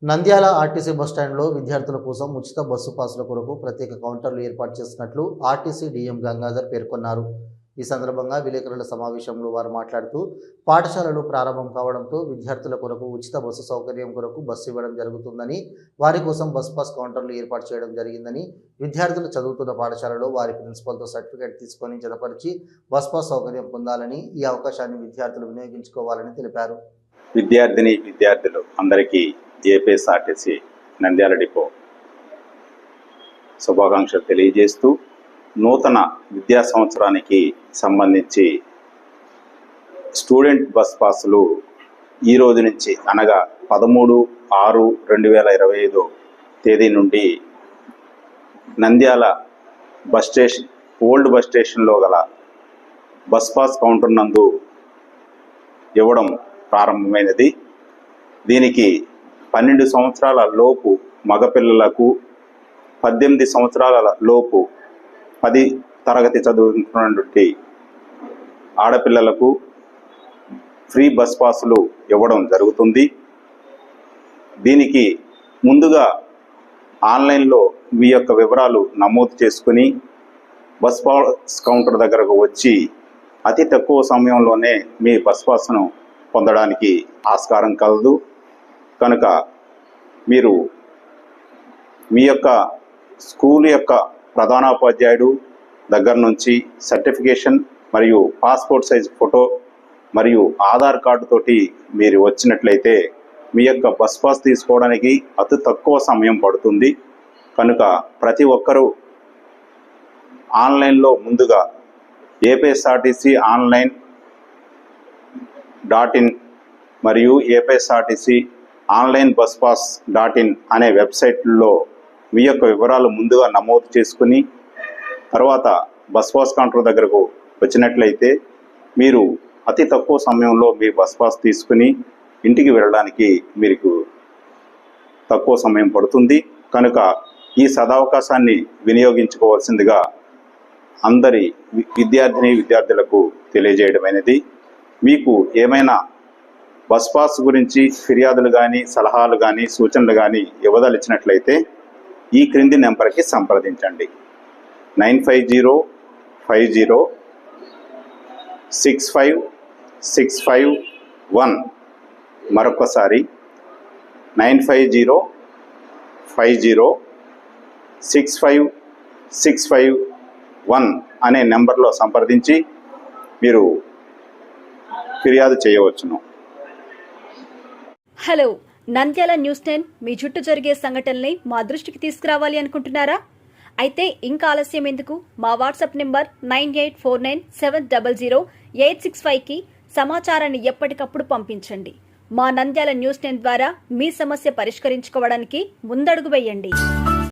Nandyal RTC బస్టాండ్లో విద్యార్థుల కోసం ఉచిత బస్సు పాసుల కొరకు ప్రత్యేక కౌంటర్లు ఏర్పాటు చేసినట్లు ఆర్టీసీ డీఎం గంగాధర్ పేర్కొన్నారు. ఈ సందర్భంగా విలేకరుల సమావేశంలో వారు మాట్లాడుతూ పాఠశాలలు ప్రారంభం కావడంతో విద్యార్థుల కొరకు ఉచిత బస్సు సౌకర్యం కొరకు బస్సు ఇవ్వడం జరుగుతుందని, వారి కోసం బస్ పాస్ కౌంటర్లు ఏర్పాటు చేయడం జరిగిందని, విద్యార్థులు చదువుతున్న పాఠశాలలో వారి ప్రిన్సిపల్తో సర్టిఫికేట్ తీసుకొని జతపరిచి బస్ పాస్ సౌకర్యం పొందాలని, ఈ అవకాశాన్ని విద్యార్థులు వినియోగించుకోవాలని తెలిపారు. విద్యార్థులు అందరికీ ఏపీఎస్ఆర్టీసీ నంద్యాల డిపో శుభాకాంక్షలు తెలియజేస్తూ నూతన విద్యా సంవత్సరానికి సంబంధించి స్టూడెంట్ బస్ పాసులు ఈ రోజు నుంచి అనగా 13/6/2025 తేదీ నుండి Nandyal bus station old bus స్టేషన్లో గల బస్ పాస్ కౌంటర్ నందు ఇవ్వడం ప్రారంభమైనది. దీనికి 12 సంవత్సరాల లోపు మగపిల్లలకు, 18 సంవత్సరాల లోపు 10 తరగతి చదువుతున్నటువంటి ఆడపిల్లలకు ఫ్రీ బస్ పాసులు ఇవ్వడం జరుగుతుంది. దీనికి ముందుగా ఆన్లైన్లో మీ యొక్క వివరాలు నమోదు చేసుకుని బస్ పాస్ కౌంటర్ దగ్గరకు వచ్చి అతి తక్కువ సమయంలోనే మీ బస్ పాస్ను పొందడానికి ఆస్కారం కలదు. కనుక మీరు మీ యొక్క స్కూల్ యొక్క ప్రధానోపాధ్యాయుడు దగ్గర నుంచి సర్టిఫికేషన్ మరియు పాస్పోర్ట్ సైజ్ ఫోటో మరియు ఆధార్ కార్డు తోటి మీరు వచ్చినట్లయితే మీ యొక్క బస్ పాస్ తీసుకోవడానికి అతి తక్కువ సమయం పడుతుంది. కనుక ప్రతి ఒక్కరూ ఆన్లైన్లో ముందుగా ఏపీఎస్ఆర్టీసీ online.in మరియు APSRTC online bus pass .in అనే వెబ్సైట్లో మీ యొక్క వివరాలు ముందుగా నమోదు చేసుకుని తర్వాత బస్ పాస్ కౌంటర్ దగ్గరకు వచ్చినట్లయితే మీరు అతి తక్కువ సమయంలో మీ బస్ పాస్ తీసుకుని ఇంటికి వెళ్ళడానికి మీకు తక్కువ సమయం పడుతుంది. కనుక ఈ సదవకాశాన్ని వినియోగించుకోవాల్సిందిగా అందరి విద్యార్థులకు తెలియజేయడమైనది. మీకు ఏమైనా బస్ పాస్ గురించి ఫిర్యాదులు కానీ, సలహాలు కానీ, సూచనలు కానీ ఇవ్వదలిచినట్లయితే ఈ క్రింది నెంబర్కి సంప్రదించండి. 9505065651. మరొకసారి 9505065651 అనే నెంబర్లో సంప్రదించి మీరు ఫిర్యాదు చేయవచ్చును. హలో, నంద్యాల న్యూస్ 10 మీ చుట్టూ జరిగే సంఘటనల్ని మా దృష్టికి తీసుకురావాలి అనుకుంటున్నారా? అయితే ఇంకా ఆలస్యం ఎందుకు? మా వాట్సాప్ నెంబర్ 9849700865కి సమాచారాన్ని ఎప్పటికప్పుడు పంపించండి. మా నంద్యాల న్యూస్ 10 ద్వారా మీ సమస్య పరిష్కరించుకోవడానికి ముందడుగు వేయండి.